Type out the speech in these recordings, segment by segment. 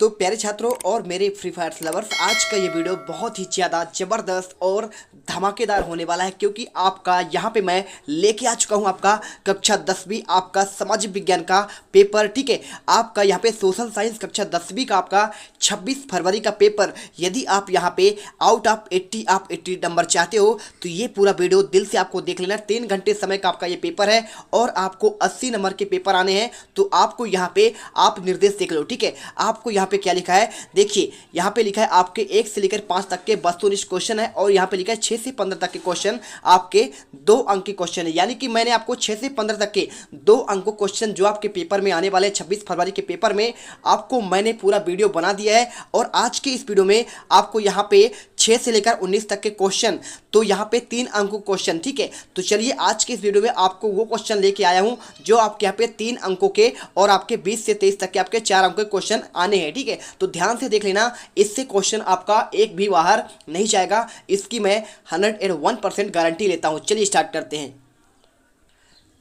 तो प्यारे छात्रों और मेरे फ्री फायर लवर्स, आज का ये वीडियो बहुत ही ज़्यादा ज़बरदस्त और धमाकेदार होने वाला है, क्योंकि आपका यहाँ पे मैं लेके आ चुका हूँ आपका कक्षा 10वीं आपका सामाजिक विज्ञान का पेपर। ठीक है, आपका यहाँ पे सोशल साइंस कक्षा 10वीं का आपका 26 फरवरी का पेपर। यदि आप यहाँ पे आउट ऑफ 80 आप 80 नंबर चाहते हो तो ये पूरा वीडियो दिल से आपको देख लेना। 3 घंटे समय का आपका ये पेपर है और आपको 80 नंबर के पेपर आने हैं। तो आपको यहाँ पे आप निर्देश देख लो। ठीक है, आपको यहाँ पे क्या लिखा है, देखिए यहाँ पे लिखा है आपके 1 से लेकर 5 तक के वस्तुनिष्ठ क्वेश्चन है, और यहाँ पे लिखा है 6 से 15 तक के क्वेश्चन आपके 2 अंक के क्वेश्चन है। यानी कि मैंने आपको 6 से 15 तक के 2 अंकों क्वेश्चन जो आपके पेपर में आने वाले 26 फरवरी के पेपर में आपको मैंने पूरा वीडियो बना दिया है। और आज के इस वीडियो में आपको यहाँ पे 6 से लेकर 19 तक के क्वेश्चन, तो यहाँ पे 3 अंकों क्वेश्चन। ठीक है, तो चलिए आज के इस वीडियो में आपको वो क्वेश्चन लेके आया हूँ जो आपके यहाँ पे 3 अंकों के और आपके 20 से 23 तक के आपके 4 अंकों के क्वेश्चन आने हैं। ठीक है, तो ध्यान से देख लेना, इससे क्वेश्चन आपका एक भी बाहर नहीं जाएगा, इसकी मैं 101% गारंटी लेता हूँ। चलिए स्टार्ट करते हैं।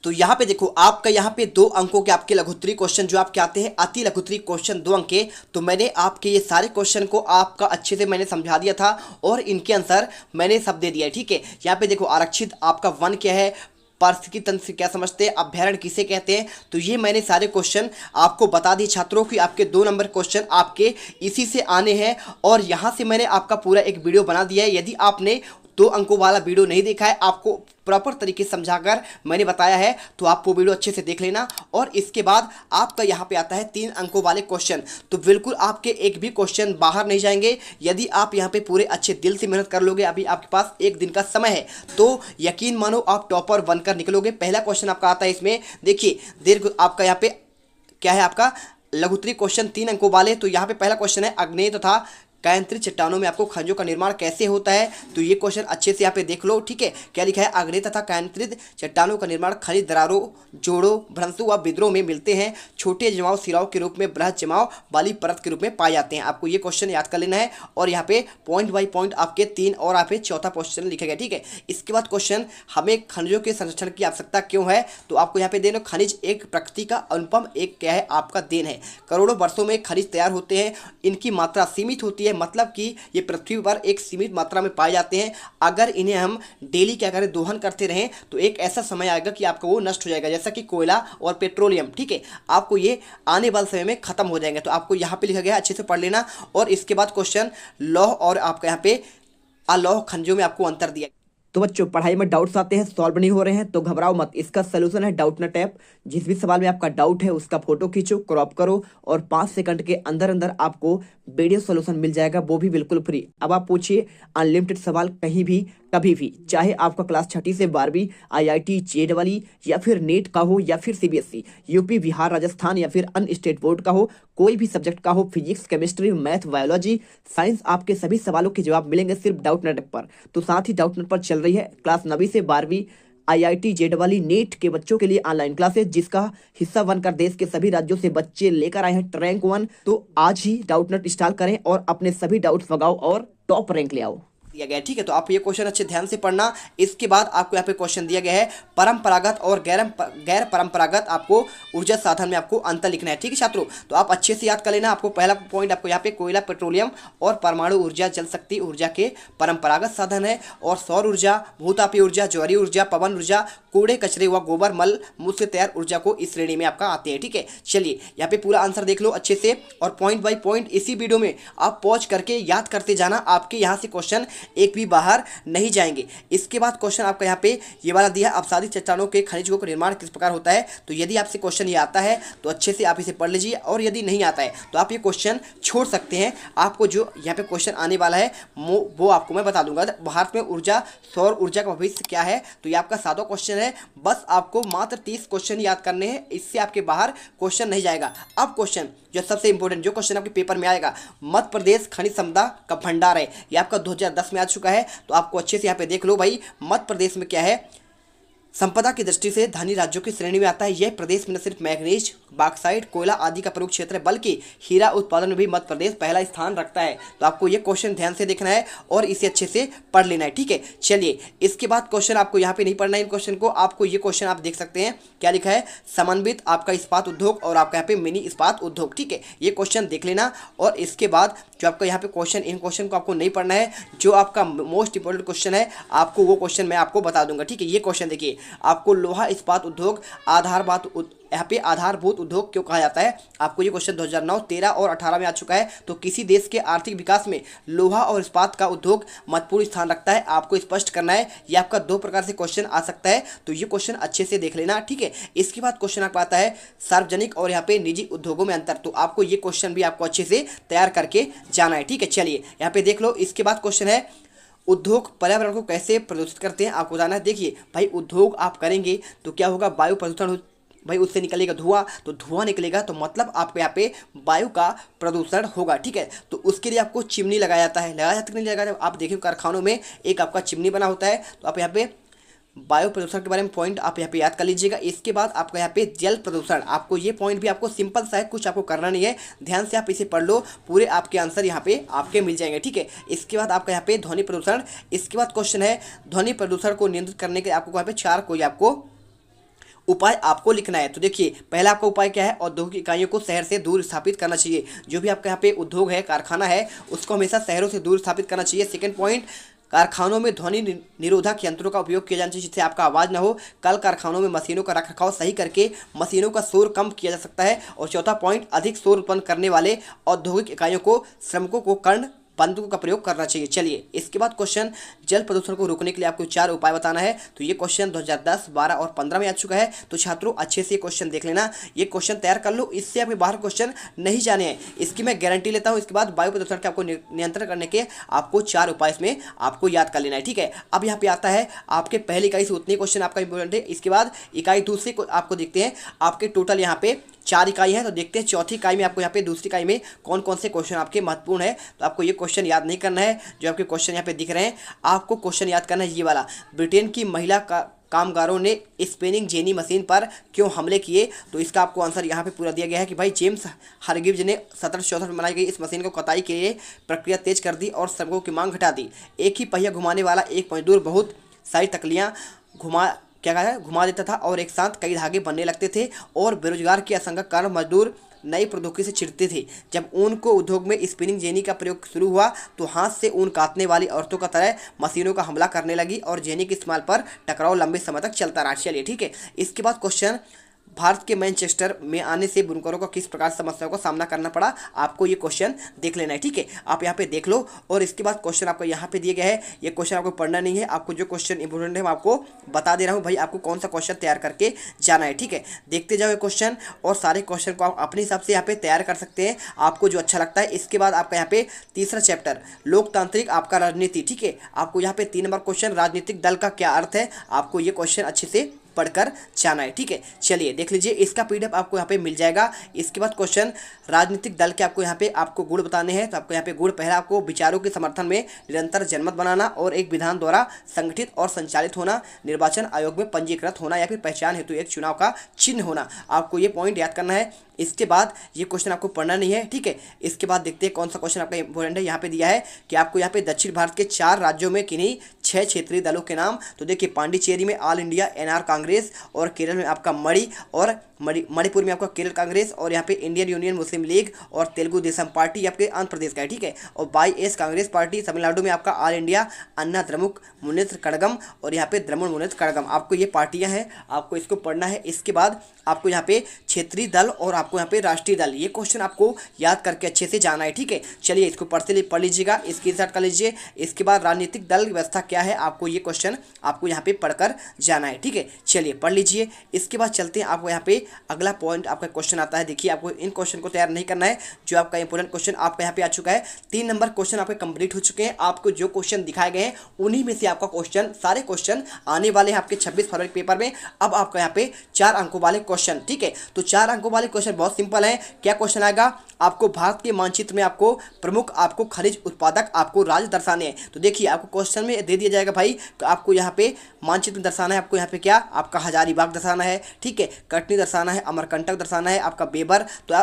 तो यहाँ पे देखो, आपका यहाँ पे 2 अंकों के आपके लघुत्तरी क्वेश्चन जो आपके आते हैं, अति लघुत्तरी क्वेश्चन 2 अंक के। तो मैंने आपके ये सारे क्वेश्चन को आपका अच्छे से मैंने समझा दिया था और इनके आंसर मैंने सब दे दिया है। ठीक है, यहाँ पे देखो आरक्षित आपका वन क्या है, पारिस्थितिकी तंत्र से क्या समझते हैं, अभ्यारण्य किसे कहते हैं, तो ये मैंने सारे क्वेश्चन आपको बता दिए छात्रों की। आपके 2 नंबर क्वेश्चन आपके इसी से आने हैं और यहाँ से मैंने आपका पूरा एक वीडियो बना दिया है। यदि आपने 2 अंकों वाला वीडियो नहीं देखा है, आपको प्रॉपर तरीके से समझाकर मैंने बताया है, तो आप वो वीडियो अच्छे से देख लेना। और इसके बाद आपका यहाँ पे आता है 3 अंकों वाले क्वेश्चन। तो बिल्कुल आपके एक भी क्वेश्चन बाहर नहीं जाएंगे यदि आप यहाँ पे पूरे अच्छे दिल से मेहनत कर लोगे। अभी आपके पास 1 दिन का समय है, तो यकीन मानो आप टॉपर बनकर निकलोगे। पहला क्वेश्चन आपका आता है इसमें, देखिए दीर्घ आपका यहाँ पे क्या है, आपका लघुत्तरी क्वेश्चन 3 अंकों वाले। तो यहाँ पे पहला क्वेश्चन है, अग्नेय तथा कायांतरित चट्टानों में आपको खनिजों का निर्माण कैसे होता है। तो ये क्वेश्चन अच्छे से यहाँ पे देख लो। ठीक है, क्या लिखा है, अग्नेय तथा कायांतरित चट्टानों का निर्माण खनिज दरारों, जोड़ों, भ्रंशों व विद्रोह में मिलते हैं। छोटे जमाव सिराओं के रूप में बृहद जमाव वाली परत के रूप में पाए जाते हैं। आपको ये क्वेश्चन याद कर लेना है और यहाँ पे पॉइंट बाई पॉइंट आपके 3 और यहाँ पे चौथा क्वेश्चन लिखा गया। ठीक है, इसके बाद क्वेश्चन, हमें खनिजों के संरक्षण की आवश्यकता क्यों है। तो आपको यहाँ पे देना, खनिज एक प्रकृति का अनुपम एक क्या है, आपका देन है। करोड़ों वर्षों में खनिज तैयार होते हैं, इनकी मात्रा सीमित होती है, मतलब कि ये पृथ्वी पर एक सीमित मात्रा में पाए जाते हैं। अगर इन्हें हम डेली क्या करें, दोहन करते रहें, तो एक ऐसा समय आएगा कि आपका वो नष्ट हो जाएगा, जैसा कि कोयला और पेट्रोलियम। ठीक है, आपको ये आने वाले समय में खत्म हो जाएंगे। तो आपको यहाँ पे लिखा गया है, अच्छे से पढ़ लेना। और इसके बाद क्वेश्चन, लौह और आपका यहाँ पे अलौह खनिजों में आपको अंतर दिया। तो बच्चों, पढ़ाई में डाउट्स आते हैं, सॉल्व नहीं हो रहे हैं, तो घबराओ मत। इसका सोल्यूशन है डाउटनेट ऐप। जिस भी सवाल में आपका डाउट है उसका फोटो खींचो, क्रॉप करो और 5 सेकंड के अंदर अंदर आपको वीडियो सोल्यूशन मिल जाएगा, वो भी बिल्कुल फ्री। अब आप पूछिए अनलिमिटेड सवाल, कहीं भी कभी भी, चाहे आपका क्लास 6ठी से 12वीं IIT JEE या फिर नेट का हो या फिर CBSE, यूपी, बिहार, राजस्थान या फिर अन्य स्टेट बोर्ड का हो, कोई भी सब्जेक्ट का हो, physics, chemistry, math, biology, science, आपके सभी सवालों के जवाब मिलेंगे सिर्फ डाउटनेट पर। तो साथ ही डाउटनेट पर चल रही है क्लास 9वीं से 12वीं IIT JEE नेट के बच्चों के लिए ऑनलाइन क्लासेस, जिसका हिस्सा बनकर देश के सभी राज्यों से बच्चे लेकर आए हैं रैंक 1। तो आज ही डाउटनेट इंस्टॉल करें और अपने सभी डाउट्स भगाओ और टॉप रैंक ले आओ। दिया गया है। ठीक है, तो आप ये क्वेश्चन अच्छे ध्यान से पढ़ना। इसके बाद आपको यहाँ पे क्वेश्चन दिया गया है, परंपरागत और गैर परंपरागत आपको ऊर्जा साधन में आपको अंतर लिखना है। ठीक है छात्रों, तो आप अच्छे से याद कर लेना। आपको पहला पॉइंट आपको यहाँ पे कोयला, पेट्रोलियम और परमाणु ऊर्जा, जल शक्ति ऊर्जा के परंपरागत साधन है, और सौर ऊर्जा, भूतापीय ऊर्जा, ज्वारीय ऊर्जा, पवन ऊर्जा, कूड़े कचरे व गोबर मल मूत्र से तैयार ऊर्जा को इस श्रेणी में आपका आते हैं। ठीक है, चलिए यहाँ पे पूरा आंसर देख लो अच्छे से और पॉइंट बाई पॉइंट इसी वीडियो में आप पॉज करके याद करते जाना। आपके यहाँ से क्वेश्चन एक भी बाहर नहीं जाएंगे। इसके बाद क्वेश्चन आपका यहाँ पे ये वाला दिया है, अपसादित चट्टानों के खनिजों का निर्माण किस प्रकार होता है। तो यदि आपसे क्वेश्चन ये आता है तो अच्छे से आप इसे पढ़ लीजिए, और यदि नहीं आता है तो आप ये क्वेश्चन छोड़ सकते हैं। आपको जो यहाँ पे क्वेश्चन आने वाला है वो आपको मैं बता दूंगा। भारत में ऊर्जा, सौर ऊर्जा का भविष्य क्या है। तो ये आपका सादा क्वेश्चन है, बस आपको मात्र 30 क्वेश्चन याद करने हैं, इससे आपके बाहर क्वेश्चन नहीं जाएगा। अब क्वेश्चन जो सबसे इंपॉर्टेंट जो क्वेश्चन आपके पेपर में आएगा, मध्य प्रदेश खनिज संपदा का भंडार है, ये आपका 2010 में आ चुका है। तो आपको अच्छे से यहाँ पे देख लो भाई, मध्य प्रदेश में क्या है, संपदा की दृष्टि से धनी राज्यों की श्रेणी में आता है। यह प्रदेश में न सिर्फ मैग्नीज, बॉक्साइट, कोयला आदि का प्रमुख क्षेत्र है, बल्कि हीरा उत्पादन में भी मध्य प्रदेश पहला स्थान रखता है। तो आपको ये क्वेश्चन ध्यान से देखना है और इसे अच्छे से पढ़ लेना है, ठीक है। चलिए, इसके बाद क्वेश्चन आपको यहाँ पे नहीं पढ़ना है, इन क्वेश्चन को आपको ये क्वेश्चन आप देख सकते हैं क्या लिखा है, समन्वित आपका इस्पात उद्योग और आपका यहाँ पे मिनी इस्पात उद्योग, ठीक है। ये क्वेश्चन देख लेना और इसके बाद जो आपका यहाँ पे क्वेश्चन, इन क्वेश्चन को आपको नहीं पढ़ना है। जो आपका मोस्ट इंपॉर्टेंट क्वेश्चन है आपको वो क्वेश्चन मैं आपको बता दूंगा, ठीक है। ये क्वेश्चन देखिए, आपको लोहा इस्पात उद्योग यहाँ पे आधारभूत उद्योग क्यों कहा जाता है। आपको ये क्वेश्चन 2009, 13 और 18 में आ चुका है। तो किसी देश के आर्थिक विकास में लोहा और इस्पात का उद्योग महत्वपूर्ण स्थान रखता है, आपको स्पष्ट करना है। ये आपका दो प्रकार से क्वेश्चन आ सकता है, तो ये क्वेश्चन अच्छे से देख लेना, ठीक है। इसके बाद क्वेश्चन आपको आता है सार्वजनिक और यहाँ पे निजी उद्योगों में अंतर। तो आपको ये क्वेश्चन भी आपको अच्छे से तैयार करके जाना है, ठीक है। चलिए यहाँ पे देख लो। इसके बाद क्वेश्चन है उद्योग पर्यावरण को कैसे प्रदूषित करते हैं, आपको बताना है। देखिए भाई, उद्योग आप करेंगे तो क्या होगा, वायु प्रदूषण भाई उससे निकलेगा धुआं, तो धुआं निकलेगा तो मतलब आपको यहाँ पे वायु का प्रदूषण होगा, ठीक है। तो उसके लिए आपको चिमनी लगाया जाता है, लगाया जाता है कि नहीं लगाया। आप देखिए कारखानों में एक आपका चिमनी बना होता है। तो आप यहाँ पे वायु प्रदूषण के बारे में पॉइंट आप यहाँ पे याद कर लीजिएगा। इसके बाद आपका यहाँ पे जल प्रदूषण, आपको ये पॉइंट भी आपको सिंपल सा है, कुछ आपको करना नहीं है, ध्यान से आप इसे पढ़ लो, पूरे आपके आंसर यहाँ पे आपके मिल जाएंगे, ठीक है। इसके बाद आपका यहाँ पे ध्वनि प्रदूषण। इसके बाद क्वेश्चन है ध्वनि प्रदूषण को नियंत्रित करने के आपको यहाँ पे 4 कोई आपको उपाय आपको लिखना है। तो देखिए, पहला आपका उपाय क्या है, औद्योगिक इकाइयों को शहर से दूर स्थापित करना चाहिए। जो भी आपका यहाँ पे उद्योग है, कारखाना है, उसको हमेशा शहरों से दूर स्थापित करना चाहिए। सेकंड पॉइंट, कारखानों में ध्वनि निरोधक यंत्रों का उपयोग किया जाना चाहिए, जिससे आपका आवाज़ ना हो। कल कारखानों में मशीनों का रखरखाव सही करके मशीनों का शोर कम किया जा सकता है। और चौथा पॉइंट, अधिक शोर उत्पन्न करने वाले औद्योगिक इकाइयों को श्रमिकों को कर्ण बंदूकों का प्रयोग करना चाहिए। चलिए, इसके बाद क्वेश्चन जल प्रदूषण को रोकने के लिए आपको 4 उपाय बताना है। तो ये क्वेश्चन 2010, 12 और 15 में आ चुका है। तो छात्रों अच्छे से ये क्वेश्चन देख लेना, ये क्वेश्चन तैयार कर लो, इससे आपके बाहर क्वेश्चन नहीं जाने हैं, इसकी मैं गारंटी लेता हूँ। इसके बाद वायु प्रदूषण के आपको नियंत्रण करने के आपको 4 उपाय इसमें आपको याद कर लेना है, ठीक है। अब यहाँ पे आता है आपके पहली इकाई से उतने क्वेश्चन आपका इंपॉर्टेंट है। इसके बाद इकाई दूसरी को आपको देखते हैं, आपके टोटल यहाँ पे 4 इकाई है। तो देखते हैं चौथी इकाई में आपको यहाँ पे, दूसरी इकाई में कौन कौन से क्वेश्चन आपके महत्वपूर्ण है। तो आपको ये क्वेश्चन याद नहीं करना है, जो आपके क्वेश्चन यहाँ पे दिख रहे हैं, आपको क्वेश्चन याद करना है ये वाला। ब्रिटेन की महिला कामगारों ने स्पिनिंग जेनी मशीन पर क्यों हमले किए। तो इसका आपको आंसर यहाँ पे पूरा दिया गया है कि भाई जेम्स हरगिव्ज ने 1764 में बनाई गई इस मशीन को कताई के लिए प्रक्रिया तेज कर दी और श्रमिकों की मांग घटा दी। एक ही पहिया घुमाने वाला एक मजदूर बहुत सारी तकलियाँ घुमा देता था और एक साथ कई धागे बनने लगते थे और बेरोजगार की आशंका कारण मजदूर नई प्रौद्योगिकी से चिढ़ते थे। जब ऊन को उद्योग में स्पिनिंग जेनी का प्रयोग शुरू हुआ तो हाथ से ऊन काटने वाली औरतों का तरह मशीनों का हमला करने लगी और जेनी के इस्तेमाल पर टकराव लंबे समय तक चलता रहा। चलिए, ठीक है। इसके बाद क्वेश्चन, भारत के मैनचेस्टर में आने से बुनकरों को किस प्रकार समस्याओं का सामना करना पड़ा। आपको ये क्वेश्चन देख लेना है, ठीक है। आप यहाँ पे देख लो और इसके बाद क्वेश्चन आपको यहाँ पे दिए गए हैं। ये क्वेश्चन आपको पढ़ना नहीं है, आपको जो क्वेश्चन इंपॉर्टेंट है मैं आपको बता दे रहा हूँ भाई, आपको कौन सा क्वेश्चन तैयार करके जाना है, ठीक है। देखते जाओ ये क्वेश्चन और सारे क्वेश्चन को आप अपने हिसाब से यहाँ पे तैयार कर सकते हैं, आपको जो अच्छा लगता है। इसके बाद आपका यहाँ पे तीसरा चैप्टर लोकतांत्रिक आपका राजनीति, ठीक है। आपको यहाँ पे 3 नंबर क्वेश्चन, राजनीतिक दल का क्या अर्थ है, आपको ये क्वेश्चन अच्छे से पढ़कर जाना है, ठीक है। चलिए देख लीजिए, इसका पीडीएफ आपको यहाँ पे मिल जाएगा। इसके बाद क्वेश्चन, राजनीतिक दल के आपको यहाँ पे आपको गुण बताने हैं। तो आपको यहाँ पे गुण, पहला आपको विचारों के समर्थन में निरंतर जनमत बनाना और एक विधान द्वारा संगठित और संचालित होना, निर्वाचन आयोग में पंजीकृत होना या फिर पहचान हेतु एक चुनाव का चिन्ह होना। आपको ये पॉइंट याद करना है। इसके बाद ये क्वेश्चन आपको पढ़ना नहीं है, ठीक है। इसके बाद देखते हैं कौन सा क्वेश्चन आपका इंपॉर्टेंट है। यहाँ पे दिया है कि आपको यहाँ पे दक्षिण भारत के 4 राज्यों में किन्हीं 6 क्षेत्रीय दलों के नाम। तो देखिए, पांडिचेरी में ऑल इंडिया एनआर कांग्रेस और केरल में आपका मणिपुर में आपका केरल कांग्रेस और यहाँ पे इंडियन यूनियन मुस्लिम लीग और तेलुगु देशम पार्टी आपके आंध्र प्रदेश का है, ठीक है। और YS कांग्रेस पार्टी तमिलनाडु में आपका ऑल इंडिया अन्ना द्रमुक मुनेत्र कड़गम और यहाँ पे द्रमुण मुनेत्र कड़गम। आपको ये पार्टियां हैं, आपको इसको पढ़ना है। इसके बाद आपको यहाँ पे क्षेत्रीय दल और आपको यहाँ पे राष्ट्रीय दल, ये क्वेश्चन आपको याद करके अच्छे से जाना है, ठीक है। चलिए, इसको पढ़ लीजिएगा, स्क्रीनशॉट कर लीजिए। इसके बाद राजनीतिक दल व्यवस्था क्या है, आपको ये क्वेश्चन आपको यहाँ पे पढ़कर जाना है, ठीक है। चलिए पढ़ लीजिए। इसके बाद चलते हैं, आपको यहाँ पे अगला पॉइंट आपका क्वेश्चन आता है। देखिए, आपको इन क्वेश्चन को तैयार नहीं करना है, जो आपका इंपॉर्टेंट क्वेश्चन आपका यहाँ पे आ चुका है। 3 नंबर क्वेश्चन आपके कंप्लीट हो चुके हैं। आपको जो क्वेश्चन दिखाए गए हैं उन्हीं में से आपका क्वेश्चन, सारे क्वेश्चन आने वाले हैं आपके 26 फरवरी पेपर में। अब आपका यहाँ पे 4 अंकों वाले क्वेश्चन, ठीक है। तो 4 अंकों वाले क्वेश्चन क्वेश्चन बहुत सिंपल है। क्या क्वेश्चन आएगा, आपको भारत के मानचित्र में आपको प्रमुख आपको खनिज उत्पादक आपको राज्य दर्शाने हैं। तो देखिए आपको क्वेश्चन में दे दिया जाएगा भाई, तो आपको यहाँ पे मानचित्र में दर्शाना है, आपको यहाँ पे क्या आपका हजारीबाग दर्शाना है, ठीक है, कटनी दर्शाना है, अमरकंटक दर्शाना है, आपका बेबर। तो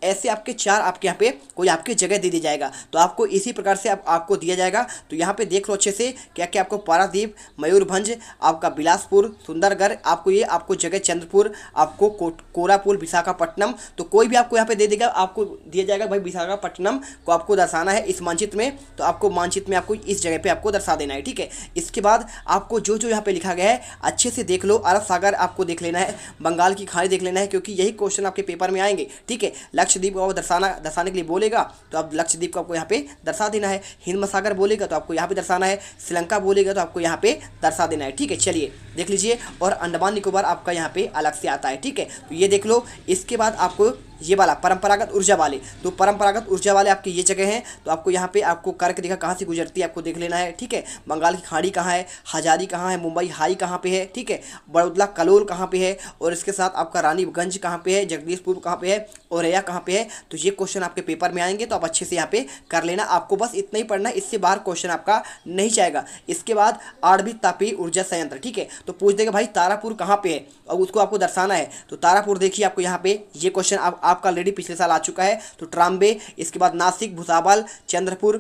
ऐसे आपके 4 आपके यहाँ पे कोई आपकी जगह दे दी जाएगा। तो आपको इसी प्रकार से आपको दिया जाएगा। तो यहाँ पे देख लो अच्छे से क्या क्या आपको पारादीप, मयूरभंज, आपका बिलासपुर, सुंदरगढ़, आपको ये आपको जगह चंद्रपुर, आपको कोरापुल, विशाखापट्टनम। तो कोई भी आपको यहाँ पे दे देगा, आपको दिया जाएगा भाई विशाखापट्टनम को आपको दर्शाना है इस मानचित्र में। तो आपको मानचित्र में आपको इस जगह पे आपको दर्शा देना है, ठीक है। इसके बाद आपको जो जो यहाँ पे लिखा गया है अच्छे से देख लो। अरब सागर आपको देख लेना है, बंगाल की खाड़ी देख लेना है, क्योंकि यही क्वेश्चन आपके पेपर में आएंगे, ठीक है। लक्षद्वीप को दर्शाने के लिए बोलेगा तो आप लक्षद्वीप को आपको यहाँ पे दर्शा देना है। हिंद महासागर बोलेगा तो आपको यहाँ पे दर्शाना है। श्रीलंका बोलेगा तो आपको यहाँ पे दर्शा देना है, ठीक है। चलिए देख लीजिए। और अंडमान निकोबार आपका यहाँ पे अलग से आता है, ठीक है। तो ये देख लो। इसके बाद आपको ये वाला परंपरागत ऊर्जा वाले, तो परंपरागत ऊर्जा वाले आपकी ये जगह हैं। तो आपको यहाँ पे आपको कर्क रेखा कहाँ से गुजरती है आपको देख लेना है, ठीक है। बंगाल की खाड़ी कहाँ है, हजारी कहाँ है, मुंबई हाई कहाँ पे है, ठीक है, बड़ौदा कलोल कहाँ पे है, और इसके साथ आपका रानीगंज कहाँ पे है, जगदीशपुर कहाँ पे है, औरैया कहाँ पे है। तो ये क्वेश्चन आपके पेपर में आएंगे, तो आप अच्छे से यहाँ पे कर लेना। आपको बस इतना ही पढ़ना है, इससे बाहर क्वेश्चन आपका नहीं जाएगा। इसके बाद आणविक तापीय ऊर्जा संयंत्र, ठीक है। तो पूछ देगा भाई तारापुर कहाँ पे है और उसको आपको दर्शाना है। तो तारापुर देखिए आपको यहाँ पे ये क्वेश्चन आपका ऑलरेडी पिछले साल आ चुका है। तो ट्राम्बे, इसके बाद नासिक, भुसावल, चंद्रपुर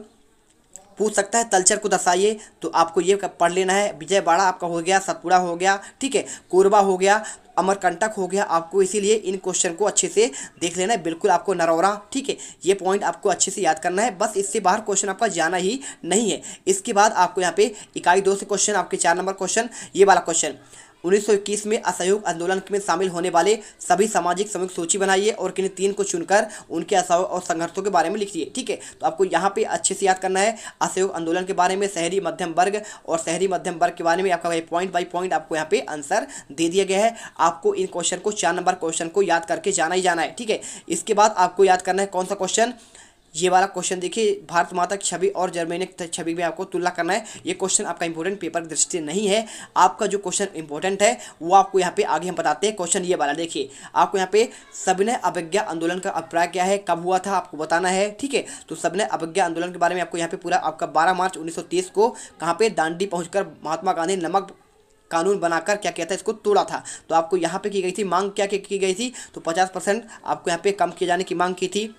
पूछ सकता है। तलचर को दर्शाइए, तो आपको ये पढ़ लेना है। विजयवाड़ा आपका हो गया, सतपुड़ा हो गया, ठीक है, कोरबा हो गया, अमरकंटक हो गया। आपको इसीलिए इन क्वेश्चन को अच्छे से देख लेना है। बिल्कुल आपको नरौरा, ठीक है, ये पॉइंट आपको अच्छे से याद करना है। बस इससे बाहर क्वेश्चन आपका जाना ही नहीं है। इसके बाद आपको यहाँ पे इकाई 2 से क्वेश्चन, आपके 4 नंबर क्वेश्चन, ये वाला क्वेश्चन 1921 में असहयोग आंदोलन में शामिल होने वाले सभी सामाजिक समूह सूची बनाइए और किन्हीं 3 को चुनकर उनके असहयोग और संघर्षों के बारे में लिखिए, ठीक है। तो आपको यहाँ पे अच्छे से याद करना है असहयोग आंदोलन के बारे में, शहरी मध्यम वर्ग और शहरी मध्यम वर्ग के बारे में आपका पॉइंट बाई पॉइंट आपको यहाँ पे आंसर दे दिया गया है। आपको इन क्वेश्चन को 4 नंबर क्वेश्चन को याद करके जाना ही जाना है, ठीक है। इसके बाद आपको याद करना है कौन सा क्वेश्चन, ये वाला क्वेश्चन देखिए, भारत माता की छवि और जर्मेनिक छवि में आपको तुलना करना है। ये क्वेश्चन आपका इंपॉर्टेंट पेपर की दृष्टि से नहीं है। आपका जो क्वेश्चन इंपॉर्टेंट है वो आपको यहाँ पे आगे हम बताते हैं। क्वेश्चन ये वाला देखिए, आपको यहाँ पे सविनय अवज्ञा आंदोलन का अभिप्राय क्या है, कब हुआ था, आपको बताना है, ठीक है। तो सविनय अवज्ञा आंदोलन के बारे में आपको यहाँ पे पूरा आपका 12 मार्च 1930 को कहाँ पे दांडी पहुँचकर महात्मा गांधी नमक कानून बनाकर क्या कहता है इसको तोड़ा था। तो आपको यहाँ पे की गई थी मांग, क्या की गई थी, तो 50% आपको यहाँ पे कम किए जाने की मांग की थी।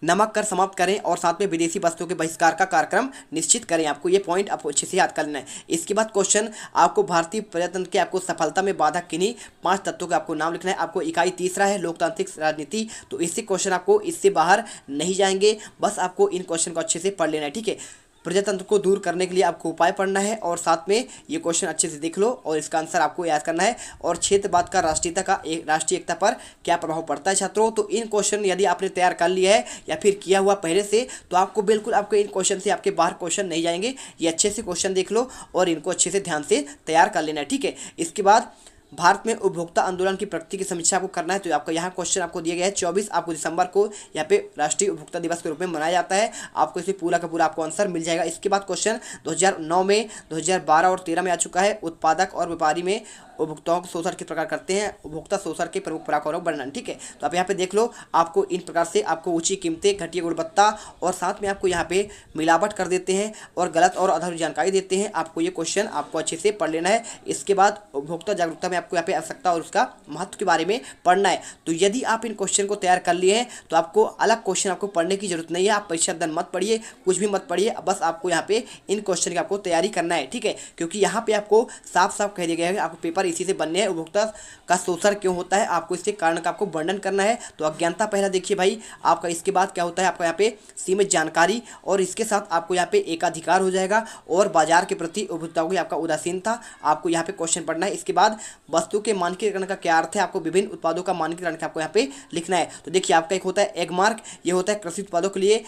नमक कर समाप्त करें और साथ में विदेशी वस्तुओं के बहिष्कार का कार्यक्रम निश्चित करें। आपको ये पॉइंट आपको अच्छे से याद कर लेना है। इसके बाद क्वेश्चन आपको भारतीय प्रजातंत्र के आपको सफलता में बाधक किन्हीं 5 तत्वों के आपको नाम लिखना है। आपको इकाई 3 है लोकतांत्रिक राजनीति। तो इससे क्वेश्चन आपको इससे बाहर नहीं जाएंगे, बस आपको इन क्वेश्चन को अच्छे से पढ़ लेना है, ठीक है। प्रजातंत्र को दूर करने के लिए आपको उपाय पढ़ना है और साथ में ये क्वेश्चन अच्छे से देख लो और इसका आंसर आपको याद करना है। और क्षेत्रवाद का राष्ट्रीय एकता पर क्या प्रभाव पड़ता है छात्रों। तो इन क्वेश्चन यदि आपने तैयार कर लिया है या फिर किया हुआ पहले से, तो आपको बिल्कुल आपके इन क्वेश्चन से आपके बाहर क्वेश्चन नहीं जाएंगे। ये अच्छे से क्वेश्चन देख लो और इनको अच्छे से ध्यान से तैयार कर लेना है, ठीक है। इसके बाद भारत में उपभोक्ता आंदोलन की प्रगति की समीक्षा आपको करना है। तो आपका यहाँ क्वेश्चन आपको दिया गया है 24 आपको दिसंबर को यहाँ पे राष्ट्रीय उपभोक्ता दिवस के रूप में मनाया जाता है। आपको इसे पूरा का पूरा आपको आंसर मिल जाएगा। इसके बाद क्वेश्चन 2009 में, 2012 और 13 में आ चुका है। उत्पादक और व्यापारी में उपभोक्ताओं को शोषण किस प्रकार करते हैं, उपभोक्ता शोषण के प्रमुख प्रकारों का वर्णन, ठीक है। तो आप यहाँ पे देख लो, आपको इन प्रकार से आपको ऊंची कीमतें, घटिया गुणवत्ता और साथ में आपको यहाँ पे मिलावट कर देते हैं और गलत और अधूरी जानकारी देते हैं। आपको ये क्वेश्चन आपको अच्छे से पढ़ लेना है। इसके बाद उपभोक्ता जागरूकता में आपको यहाँ पे आवश्यकता और उसका महत्व के बारे में पढ़ना है। तो यदि आप इन क्वेश्चन को तैयार कर लिए हैं तो आपको अलग क्वेश्चन आपको पढ़ने की जरूरत नहीं है। आप परीक्षा दन मत पढ़िए, कुछ भी मत पढ़िए, बस आपको यहाँ पे इन क्वेश्चन की आपको तैयारी करना है, ठीक है। क्योंकि यहाँ पे आपको साफ साफ कह दिया गया है आपको पेपर इसी से बनने हैं। उपभोक्ता का शोषण क्यों होता है, आपको इसके कारण का आपको वर्णन करना है। तो अज्ञानता पहला देखिए भाई आपका। इसके बाद क्या होता है आपका यहाँ पे सीमित जानकारी और इसके साथ आपको यहाँ पे एकाधिकार हो जाएगा और बाजार के प्रति उपभोक्ताओं की आपका उदासीनता, आपको यहाँ पे क्वेश्चन पढ़ना है। इसके बाद वस्तु के मानकीकरण का क्या अर्थ है, आपको विभिन्न उत्पादों का मानकीकरण आपको यहाँ पे लिखना है। तो देखिए आपका एक होता है एग मार्क, ये होता है कृषि उत्पादों के लिए।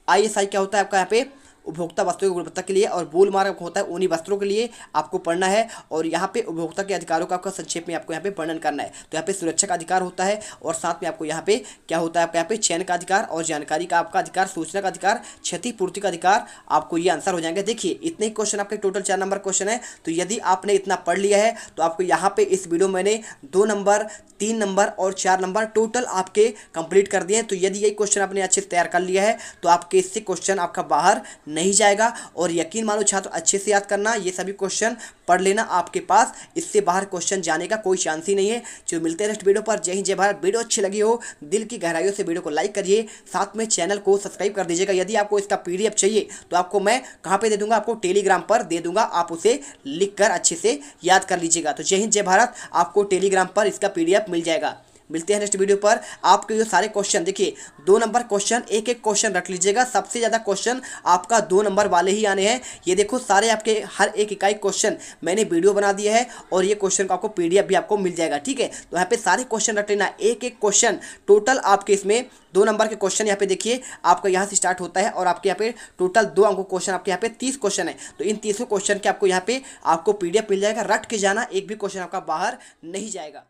ISI क्या होता है आपका यहाँ पे उपभोक्ता वस्तुओं की गुणवत्ता के लिए, और बोल मार्क होता है उन्हीं वस्त्रों के लिए आपको पढ़ना है। और यहाँ पे उपभोक्ता के अधिकारों का आपका संक्षेप में आपको यहाँ पे वर्णन करना है। तो यहाँ पे सुरक्षा का अधिकार होता है, और साथ में आपको यहाँ पे क्या होता है, आपका यहाँ पे चयन का अधिकार और जानकारी का आपका अधिकार, सूचना का अधिकार, क्षतिपूर्ति का अधिकार। आपको ये आंसर हो जाएंगे। देखिए इतने ही क्वेश्चन आपके टोटल 4 नंबर क्वेश्चन है। तो यदि आपने इतना पढ़ लिया है तो आपको यहाँ पे इस वीडियो मैंने 2 नंबर, 3 नंबर और 4 नंबर टोटल आपके कंप्लीट कर दिए हैं। तो यदि यही क्वेश्चन आपने अच्छे से तैयार कर लिया है तो आपके इससे क्वेश्चन आपका बाहर नहीं जाएगा। और यकीन मानो छात्र, अच्छे से याद करना, ये सभी क्वेश्चन पढ़ लेना, आपके पास इससे बाहर क्वेश्चन जाने का कोई चांस ही नहीं है। जो मिलते हैं नेक्स्ट वीडियो पर। जय हिंद, जय भारत। वीडियो अच्छी लगी हो दिल की गहराइयों से वीडियो को लाइक करिए, साथ में चैनल को सब्सक्राइब कर दीजिएगा। यदि आपको इसका PDF चाहिए तो आपको मैं कहाँ पे दे दूंगा, आपको टेलीग्राम पर दे दूंगा, आप उसे लिखकर अच्छे से याद कर लीजिएगा। तो जय हिंद, जय भारत। आपको टेलीग्राम पर इसका PDF मिल जाएगा। मिलते हैं नेक्स्ट वीडियो पर। आपके जो सारे क्वेश्चन, देखिए 2 नंबर क्वेश्चन, एक एक क्वेश्चन रख लीजिएगा। सबसे ज़्यादा क्वेश्चन आपका 2 नंबर वाले ही आने हैं। ये देखो सारे आपके हर एक इकाई क्वेश्चन मैंने वीडियो बना दिया है, और ये क्वेश्चन का आपको PDF भी आपको मिल जाएगा। ठीक है, तो यहाँ पे सारे क्वेश्चन रख लेना, एक एक क्वेश्चन टोटल आपके इसमें 2 नंबर के क्वेश्चन। यहाँ पे देखिए आपका यहाँ से स्टार्ट होता है, और आपके यहाँ पे टोटल 2 अंकों क्वेश्चन, आपके यहाँ पे 30 क्वेश्चन है। तो इन 30 क्वेश्चन के आपको यहाँ पे आपको PDF मिल जाएगा। रट के जाना, एक भी क्वेश्चन आपका बाहर नहीं जाएगा।